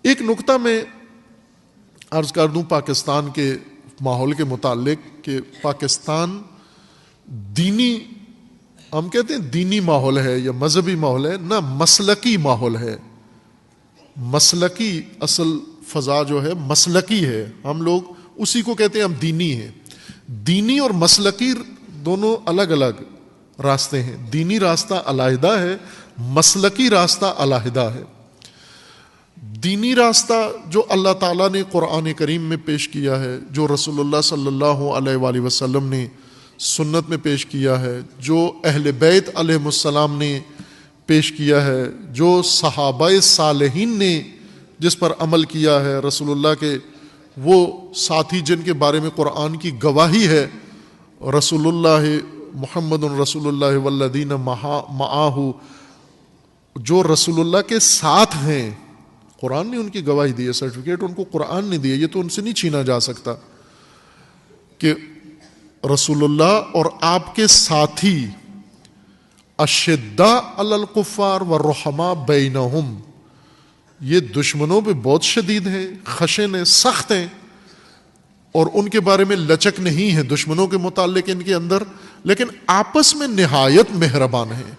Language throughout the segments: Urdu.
ایک نقطہ میں عرض کر دوں پاکستان کے ماحول کے متعلق کہ پاکستان دینی، ہم کہتے ہیں دینی ماحول ہے یا مذہبی ماحول ہے، نہ مسلکی ماحول ہے. مسلکی اصل فضا جو ہے مسلکی ہے، ہم لوگ اسی کو کہتے ہیں ہم دینی ہیں. دینی اور مسلکی دونوں الگ الگ راستے ہیں. دینی راستہ علیحدہ ہے، مسلکی راستہ علیحدہ ہے. دینی راستہ جو اللہ تعالیٰ نے قرآن کریم میں پیش کیا ہے، جو رسول اللہ صلی اللہ علیہ وآلہ وسلم نے سنت میں پیش کیا ہے، جو اہل بیت علیہ السلام نے پیش کیا ہے، جو صحابہ صالحین نے جس پر عمل کیا ہے، رسول اللہ کے وہ ساتھی جن کے بارے میں قرآن کی گواہی ہے، رسول اللہ محمد رسول اللہ والذین معاہ، جو رسول اللہ کے ساتھ ہیں. قرآن نے ان کی گواہی دی ہے، سرٹیفکیٹ ان کو قرآن نے دیا، یہ تو ان سے نہیں چھینا جا سکتا کہ رسول اللہ اور آپ کے ساتھی اشداء علی الکفار والرحماء بینہم، یہ دشمنوں پہ بہت شدید ہیں، خشن ہیں، سخت ہیں، اور ان کے بارے میں لچک نہیں ہے دشمنوں کے متعلق ان کے اندر، لیکن آپس میں نہایت مہربان ہیں.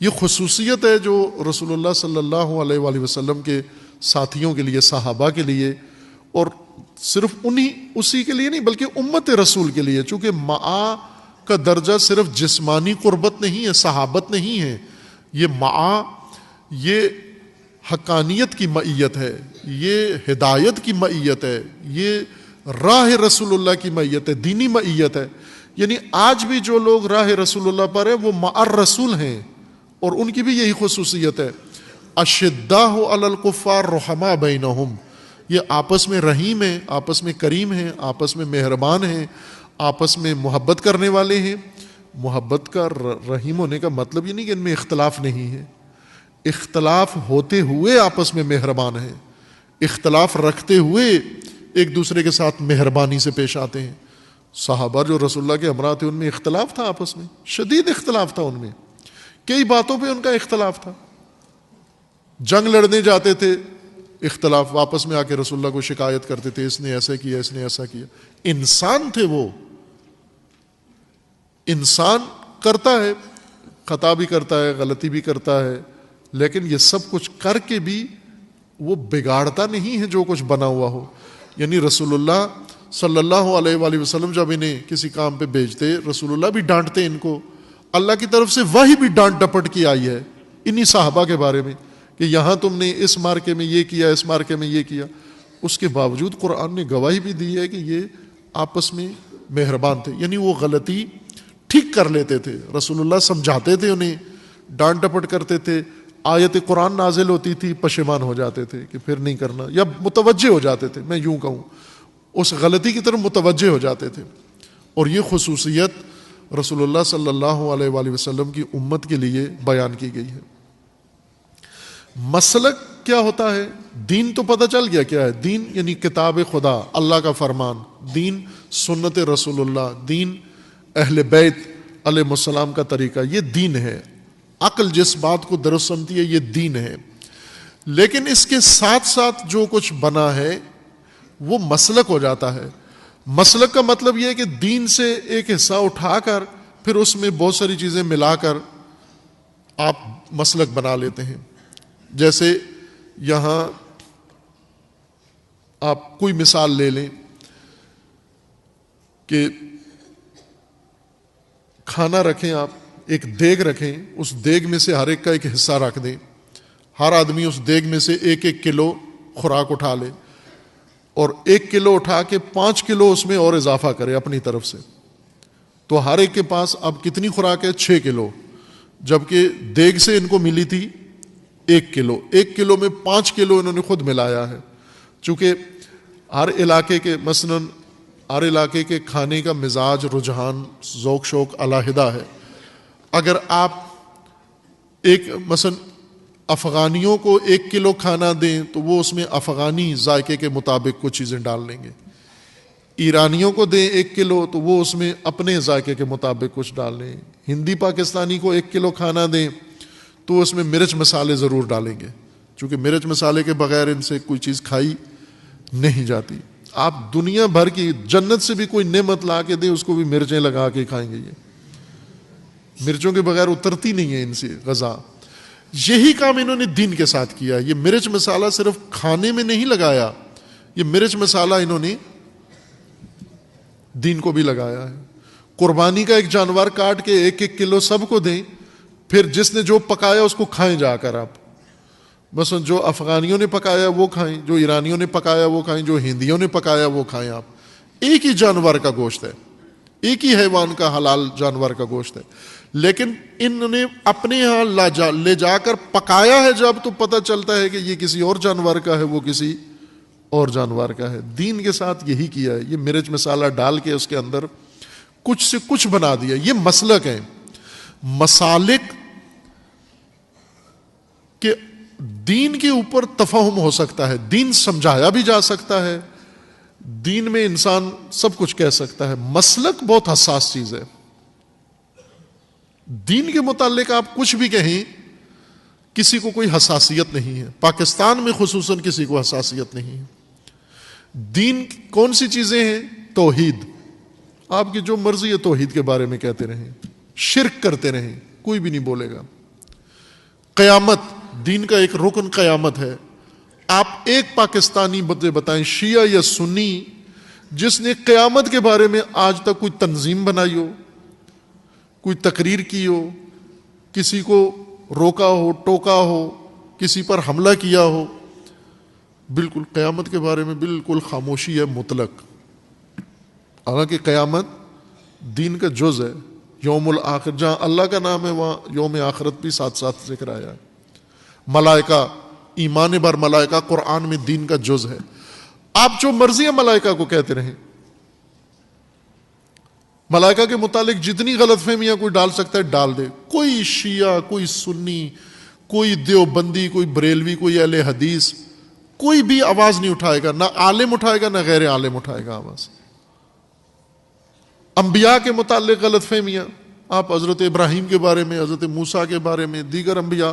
یہ خصوصیت ہے جو رسول اللہ صلی اللہ علیہ وآلہ وسلم کے ساتھیوں کے لیے، صحابہ کے لیے، اور صرف اسی کے لیے نہیں بلکہ امت رسول کے لیے، چونکہ معا کا درجہ صرف جسمانی قربت نہیں ہے، صحابت نہیں ہے. یہ معا، یہ حقانیت کی معیت ہے، یہ ہدایت کی معیت ہے، یہ راہ رسول اللہ کی معیت ہے، دینی معیت ہے. یعنی آج بھی جو لوگ راہ رسول اللہ پر ہیں وہ مع الرسول ہیں، اور ان کی بھی یہی خصوصیت ہے. اشداء علی الکفار رحماء بینہم، یہ آپس میں رحیم ہیں، آپس میں کریم ہیں، آپس میں مہربان ہیں، آپس میں محبت کرنے والے ہیں. محبت کا رحیم ہونے کا مطلب یہ نہیں کہ ان میں اختلاف نہیں ہے، اختلاف ہوتے ہوئے آپس میں مہربان ہیں، اختلاف رکھتے ہوئے ایک دوسرے کے ساتھ مہربانی سے پیش آتے ہیں. صحابہ جو رسول اللہ کے ہمراہ تھے ان میں اختلاف تھا، آپس میں شدید اختلاف تھا، ان میں کئی باتوں پہ ان کا اختلاف تھا. جنگ لڑنے جاتے تھے، اختلاف، واپس میں آ کے رسول اللہ کو شکایت کرتے تھے، اس نے ایسا کیا، اس نے ایسا کیا. انسان تھے وہ، انسان کرتا ہے، خطا بھی کرتا ہے، غلطی بھی کرتا ہے، لیکن یہ سب کچھ کر کے بھی وہ بگاڑتا نہیں ہے جو کچھ بنا ہوا ہو. یعنی رسول اللہ صلی اللہ علیہ وآلہ وسلم جب انہیں کسی کام پہ بھیجتے، رسول اللہ بھی ڈانٹتے ان کو، اللہ کی طرف سے وہی بھی ڈانٹ ڈپٹ کی آئی ہے انہی صحابہ کے بارے میں کہ یہاں تم نے اس مارکے میں یہ کیا، اس مارکے میں یہ کیا. اس کے باوجود قرآن نے گواہی بھی دی ہے کہ یہ آپس میں مہربان تھے. یعنی وہ غلطی ٹھیک کر لیتے تھے، رسول اللہ سمجھاتے تھے، انہیں ڈانٹ ڈپٹ کرتے تھے، آیت قرآن نازل ہوتی تھی، پشیمان ہو جاتے تھے کہ پھر نہیں کرنا، یا متوجہ ہو جاتے تھے، میں یوں کہوں اس غلطی کی طرف متوجہ ہو جاتے تھے. اور یہ خصوصیت رسول اللہ صلی اللہ علیہ وآلہ وسلم کی امت کے لیے بیان کی گئی ہے. مسلک کیا ہوتا ہے؟ دین تو پتہ چل گیا کیا ہے. دین یعنی کتاب خدا، اللہ کا فرمان. دین سنت رسول اللہ، دین اہل بیت علیہ السلام کا طریقہ، یہ دین ہے. عقل جس بات کو درست سمجھتی ہے یہ دین ہے. لیکن اس کے ساتھ ساتھ جو کچھ بنا ہے وہ مسلک ہو جاتا ہے. مسلک کا مطلب یہ ہے کہ دین سے ایک حصہ اٹھا کر پھر اس میں بہت ساری چیزیں ملا کر آپ مسلک بنا لیتے ہیں. جیسے یہاں آپ کوئی مثال لے لیں کہ کھانا رکھیں، آپ ایک دیگ رکھیں، اس دیگ میں سے ہر ایک کا ایک حصہ رکھ دیں، ہر آدمی اس دیگ میں سے ایک ایک کلو خوراک اٹھا لے، اور 1 کلو اٹھا کے 5 کلو اس میں اور اضافہ کرے اپنی طرف سے، تو ہر ایک کے پاس اب کتنی خوراک ہے؟ 6 کلو، جبکہ دیگ سے ان کو ملی تھی 1 کلو. 1 کلو میں 5 کلو انہوں نے خود ملایا ہے. چونکہ ہر علاقے کے مثلاً ہر علاقے کے کھانے کا مزاج، رجحان، ذوق شوق علیحدہ ہے. اگر آپ ایک مثلاً افغانیوں کو 1 کلو کھانا دیں تو وہ اس میں افغانی ذائقے کے مطابق کچھ چیزیں ڈال لیں گے. ایرانیوں کو دیں 1 کلو تو وہ اس میں اپنے ذائقے کے مطابق کچھ ڈال لیں. ہندی پاکستانی کو 1 کلو کھانا دیں تو اس میں مرچ مسالے ضرور ڈالیں گے. چونکہ مرچ مسالے کے بغیر ان سے کوئی چیز کھائی نہیں جاتی. آپ دنیا بھر کی جنت سے بھی کوئی نعمت لا کے دیں اس کو بھی مرچیں لگا کے کھائیں گے. یہ مرچوں کے بغیر اترتی نہیں ہے ان سے غذا. یہی کام انہوں نے دین کے ساتھ کیا. یہ مرچ مسالہ صرف کھانے میں نہیں لگایا, یہ مرچ مسالہ انہوں نے دین کو بھی لگایا ہے. قربانی کا ایک جانور کاٹ کے 1-1 کلو سب کو دیں, پھر جس نے جو پکایا اس کو کھائیں جا کر. آپ مثلا جو افغانیوں نے پکایا وہ کھائیں, جو ایرانیوں نے پکایا وہ کھائیں, جو ہندیوں نے پکایا وہ کھائیں. آپ ایک ہی جانور کا گوشت ہے, ایک ہی حیوان کا حلال جانور کا گوشت ہے, لیکن انہوں نے اپنے یہاں لے جا کر پکایا ہے جب تو پتہ چلتا ہے کہ یہ کسی اور جانور کا ہے, وہ کسی اور جانور کا ہے. دین کے ساتھ یہی کیا ہے. یہ مرچ مسالہ ڈال کے اس کے اندر کچھ سے کچھ بنا دیا. یہ مسلک ہے. مسالک کہ دین کے اوپر تفہم ہو سکتا ہے, دین سمجھایا بھی جا سکتا ہے, دین میں انسان سب کچھ کہہ سکتا ہے. مسلک بہت حساس چیز ہے. دین کے متعلق آپ کچھ بھی کہیں کسی کو کوئی حساسیت نہیں ہے. پاکستان میں خصوصاً کسی کو حساسیت نہیں ہے. دین کون سی چیزیں ہیں؟ توحید. آپ کی جو مرضی ہے توحید کے بارے میں کہتے رہیں, شرک کرتے رہیں, کوئی بھی نہیں بولے گا. قیامت, دین کا ایک رکن قیامت ہے. آپ ایک پاکستانی بتائیں شیعہ یا سنی جس نے قیامت کے بارے میں آج تک کوئی تنظیم بنائی ہو, کوئی تقریر کی ہو, کسی کو روکا ہو, ٹوکا ہو, کسی پر حملہ کیا ہو. بالکل قیامت کے بارے میں بالکل خاموشی ہے مطلق. حالانکہ قیامت دین کا جز ہے. یوم الآخر, جہاں اللہ کا نام ہے وہاں یوم آخرت بھی ساتھ ساتھ ذکر آیا ہے. ملائکہ, ایمان بر ملائکہ قرآن میں دین کا جز ہے. آپ جو مرضی ہے ملائکہ کو کہتے رہیں. ملائکہ کے متعلق جتنی غلط فہمیاں کوئی ڈال سکتا ہے ڈال دے. کوئی شیعہ, کوئی سنی, کوئی دیوبندی, کوئی بریلوی, کوئی اہل حدیث, کوئی بھی آواز نہیں اٹھائے گا. نہ عالم اٹھائے گا نہ غیر عالم اٹھائے گا آواز. انبیاء کے متعلق غلط فہمیاں, آپ حضرت ابراہیم کے بارے میں, حضرت موسیٰ کے بارے میں, دیگر انبیاء,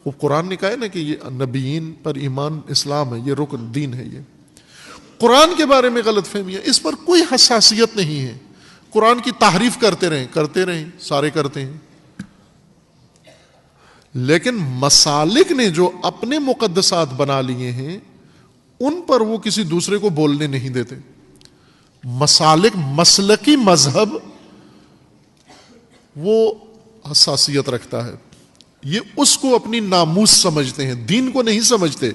وہ قرآن نے کہا ہے نا کہ یہ نبیین پر ایمان اسلام ہے, یہ رکن دین ہے. یہ قرآن کے بارے میں غلط فہمیاں, اس پر کوئی حساسیت نہیں ہے. قرآن کی تحریف کرتے رہیں, سارے کرتے ہیں. لیکن مسالک نے جو اپنے مقدسات بنا لیے ہیں ان پر وہ کسی دوسرے کو بولنے نہیں دیتے. مسالک, مسلکی مذہب, وہ حساسیت رکھتا ہے. یہ اس کو اپنی ناموس سمجھتے ہیں, دین کو نہیں سمجھتے.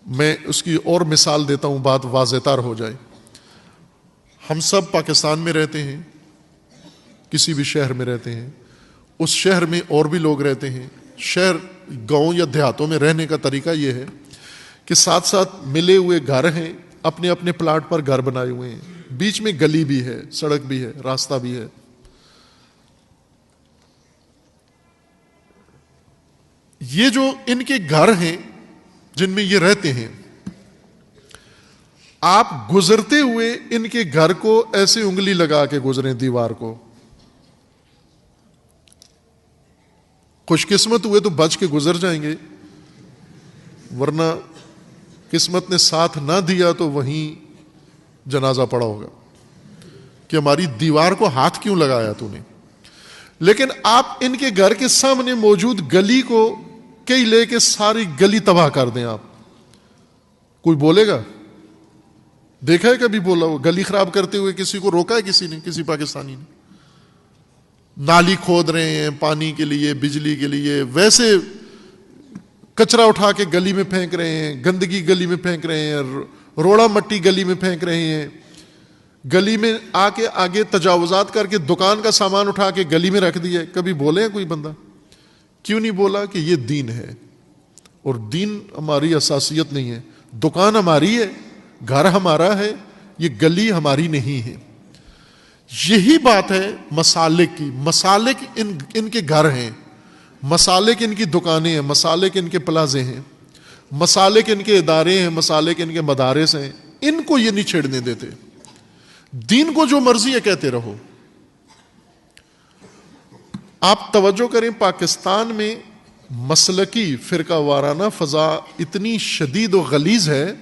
میں اس کی اور مثال دیتا ہوں, بات واضح تر ہو جائے. ہم سب پاکستان میں رہتے ہیں, کسی بھی شہر میں رہتے ہیں, اس شہر میں اور بھی لوگ رہتے ہیں. شہر, گاؤں یا دیہاتوں میں رہنے کا طریقہ یہ ہے کہ ساتھ ساتھ ملے ہوئے گھر ہیں, اپنے اپنے پلاٹ پر گھر بنائے ہوئے ہیں, بیچ میں گلی بھی ہے, سڑک بھی ہے, راستہ بھی ہے. یہ جو ان کے گھر ہیں جن میں یہ رہتے ہیں, آپ گزرتے ہوئے ان کے گھر کو ایسے انگلی لگا کے گزریں دیوار کو. خوش قسمت ہوئے تو بچ کے گزر جائیں گے, ورنہ قسمت نے ساتھ نہ دیا تو وہیں جنازہ پڑا ہوگا کہ ہماری دیوار کو ہاتھ کیوں لگایا تو نے. لیکن آپ ان کے گھر کے سامنے موجود گلی کو کئی لے کے ساری گلی تباہ کر دیں, آپ کوئی بولے گا؟ دیکھا ہے کبھی بولا وہ گلی خراب کرتے ہوئے کسی کو روکا ہے کسی نے, کسی پاکستانی نے؟ نالی کھود رہے ہیں پانی کے لیے, بجلی کے لیے, ویسے کچرا اٹھا کے گلی میں پھینک رہے ہیں, گندگی گلی میں پھینک رہے ہیں, روڑا مٹی گلی میں پھینک رہے ہیں, گلی میں آ کے آگے تجاوزات کر کے دکان کا سامان اٹھا کے گلی میں رکھ دیا. کبھی بولے کوئی بندہ؟ کیوں نہیں بولا؟ کہ یہ دین ہے, اور دین ہماری اساسیت نہیں ہے. دکان ہماری ہے, گھر ہمارا ہے, یہ گلی ہماری نہیں ہے. یہی بات ہے مسالک کی. مسالک ان کے گھر ہیں, مسالک ان کی دکانیں ہیں, مسالک ان کے پلازے ہیں, مسالک ان کے ادارے ہیں, مسالک ان کے مدارس ہیں. ان کو یہ نہیں چھیڑنے دیتے. دین کو جو مرضی ہے کہتے رہو. آپ توجہ کریں, پاکستان میں مسلکی فرقہ وارانہ فضا اتنی شدید و غلیظ ہے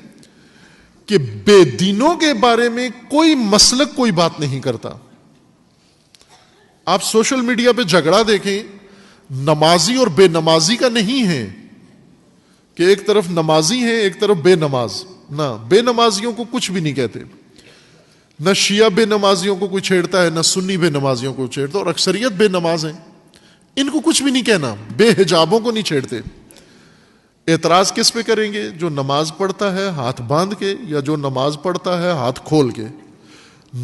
کہ بے دینوں کے بارے میں کوئی مسلک کوئی بات نہیں کرتا. آپ سوشل میڈیا پہ جھگڑا دیکھیں, نمازی اور بے نمازی کا نہیں ہے کہ ایک طرف نمازی ہیں ایک طرف بے نماز. نہ, بے نمازیوں کو کچھ بھی نہیں کہتے. نہ شیعہ بے نمازیوں کو کوئی چھیڑتا ہے, نہ سنی بے نمازیوں کو چھیڑتا, اور اکثریت بے نماز ہیں, ان کو کچھ بھی نہیں کہنا. بے حجابوں کو نہیں چھیڑتے. اعتراض کس پہ کریں گے؟ جو نماز پڑھتا ہے ہاتھ باندھ کے, یا جو نماز پڑھتا ہے ہاتھ کھول کے.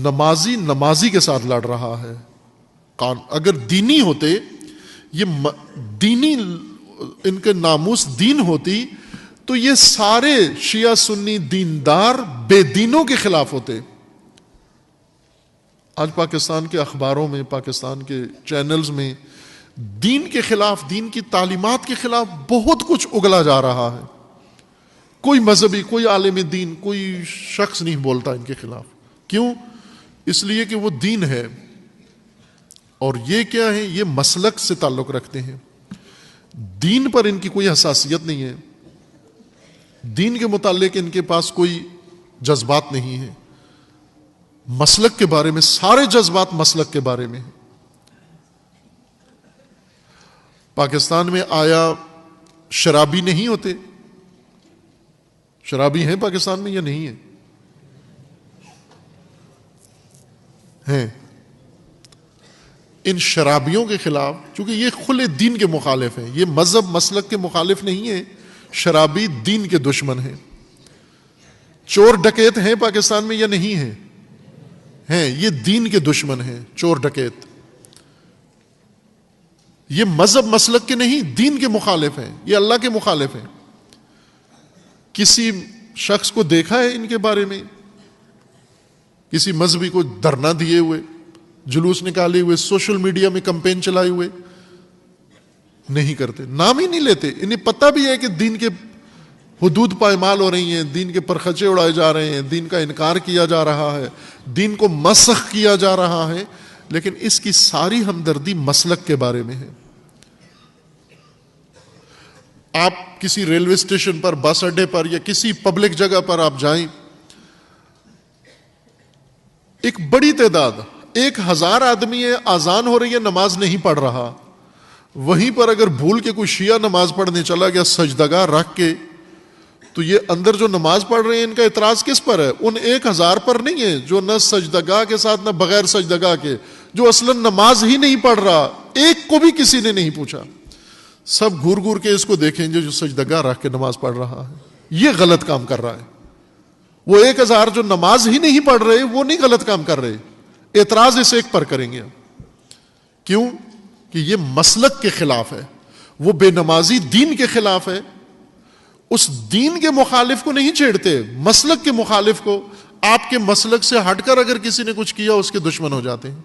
نمازی نمازی کے ساتھ لڑ رہا ہے. اگر دینی ہوتے, یہ دینی ان کے ناموس دین ہوتی, تو یہ سارے شیعہ سنی دیندار بے دینوں کے خلاف ہوتے. آج پاکستان کے اخباروں میں, پاکستان کے چینلز میں دین کے خلاف, دین کی تعلیمات کے خلاف بہت کچھ اگلا جا رہا ہے. کوئی مذہبی, کوئی عالم دین, کوئی شخص نہیں بولتا ان کے خلاف. کیوں؟ اس لیے کہ وہ دین ہے. اور یہ کیا ہے؟ یہ مسلک سے تعلق رکھتے ہیں. دین پر ان کی کوئی حساسیت نہیں ہے. دین کے متعلق ان کے پاس کوئی جذبات نہیں ہے. مسلک کے بارے میں سارے جذبات مسلک کے بارے میں ہیں. پاکستان میں آیا شرابی نہیں ہوتے؟ شرابی ہیں پاکستان میں یا نہیں ہیں؟ ہیں. ان شرابیوں کے خلاف, چونکہ یہ کھلے دین کے مخالف ہیں, یہ مذہب مسلک کے مخالف نہیں ہیں, شرابی دین کے دشمن ہیں. چور ڈکیت ہیں پاکستان میں یا نہیں ہیں؟ ہیں. یہ دین کے دشمن ہیں چور ڈکیت. یہ مذہب مسلک کے نہیں, دین کے مخالف ہیں, یہ اللہ کے مخالف ہیں. کسی شخص کو دیکھا ہے ان کے بارے میں, کسی مذہبی کو دھرنا دیے ہوئے, جلوس نکالے ہوئے, سوشل میڈیا میں کمپین چلائے ہوئے؟ نہیں کرتے, نام ہی نہیں لیتے. انہیں پتہ بھی ہے کہ دین کے حدود پائمال ہو رہی ہیں, دین کے پرخچے اڑائے جا رہے ہیں, دین کا انکار کیا جا رہا ہے, دین کو مسخ کیا جا رہا ہے, لیکن اس کی ساری ہمدردی مسلک کے بارے میں ہے. آپ کسی ریلوے اسٹیشن پر, بس اڈے پر, یا کسی پبلک جگہ پر آپ جائیں, ایک بڑی تعداد, 1000 آدمی ہے, اذان ہو رہی ہے, نماز نہیں پڑھ رہا. وہیں پر اگر بھول کے کوئی شیعہ نماز پڑھنے چلا گیا سجدگاہ رکھ کے, تو یہ اندر جو نماز پڑھ رہے ہیں ان کا اعتراض کس پر ہے؟ ان 1000 پر نہیں ہے جو نہ سجدگاہ کے ساتھ نہ بغیر سجدگاہ کے, جو اصلا نماز ہی نہیں پڑھ رہا. ایک کو بھی کسی نے نہیں پوچھا. سب گھور گھور کے اس کو دیکھیں گے جو سجدگاہ رکھ کے نماز پڑھ رہا ہے, یہ غلط کام کر رہا ہے. وہ 1000 جو نماز ہی نہیں پڑھ رہے وہ نہیں غلط کام کر رہے. اعتراض اس ایک پر کریں گے. کیوں؟ کہ یہ مسلک کے خلاف ہے. وہ بے نمازی دین کے خلاف ہے. اس دین کے مخالف کو نہیں چھیڑتے, مسلک کے مخالف کو. آپ کے مسلک سے ہٹ کر اگر کسی نے کچھ کیا اس کے دشمن ہو جاتے ہیں.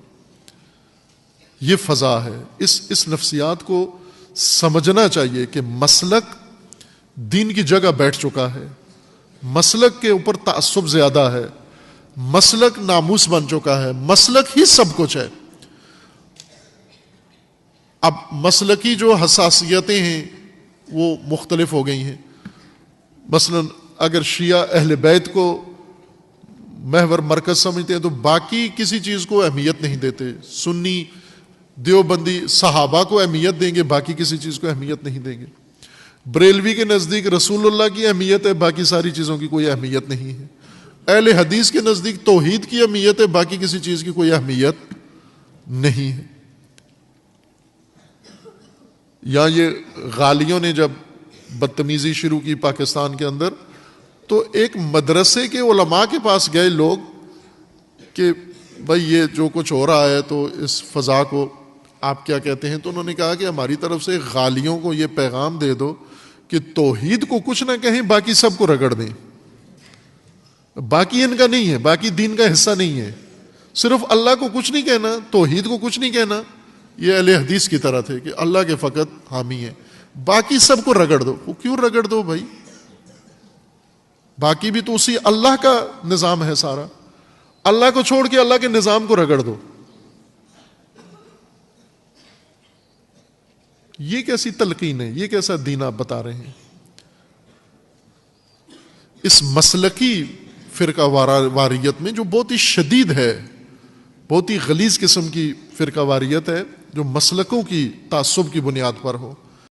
یہ فضا ہے. اس نفسیات کو سمجھنا چاہیے کہ مسلک دین کی جگہ بیٹھ چکا ہے. مسلک کے اوپر تعصب زیادہ ہے. مسلک ناموس بن چکا ہے. مسلک ہی سب کچھ ہے. اب مسلکی جو حساسیتیں ہیں وہ مختلف ہو گئی ہیں. مثلا اگر شیعہ اہل بیت کو محور مرکز سمجھتے ہیں تو باقی کسی چیز کو اہمیت نہیں دیتے. سنی دیوبندی صحابہ کو اہمیت دیں گے, باقی کسی چیز کو اہمیت نہیں دیں گے. بریلوی کے نزدیک رسول اللہ کی اہمیت ہے, باقی ساری چیزوں کی کوئی اہمیت نہیں ہے. اہل حدیث کے نزدیک توحید کی اہمیت ہے, باقی کسی چیز کی کوئی اہمیت نہیں ہے. یا یہ غالیوں نے جب بدتمیزی شروع کی پاکستان کے اندر, تو ایک مدرسے کے علماء کے پاس گئے لوگ کہ بھائی یہ جو کچھ ہو رہا ہے تو اس فضا کو آپ کیا کہتے ہیں؟ تو انہوں نے کہا کہ ہماری طرف سے غالیوں کو یہ پیغام دے دو کہ توحید کو کچھ نہ کہیں, باقی سب کو رگڑ دیں. باقی ان کا نہیں ہے, باقی دین کا حصہ نہیں ہے. صرف اللہ کو کچھ نہیں کہنا, توحید کو کچھ نہیں کہنا. یہ اہل حدیث کی طرح تھے کہ اللہ کے فقط حامی ہے, باقی سب کو رگڑ دو. وہ کیوں رگڑ دو بھائی؟ باقی بھی تو اسی اللہ کا نظام ہے سارا. اللہ کو چھوڑ کے اللہ کے نظام کو رگڑ دو. یہ کیسی تلقین ہے، یہ کیسا دین آپ بتا رہے ہیں؟ اس مسلکی فرقہ واریت میں جو بہت ہی شدید ہے، بہت ہی غلیظ قسم کی فرقہ واریت ہے جو مسلکوں کی تعصب کی بنیاد پر ہو،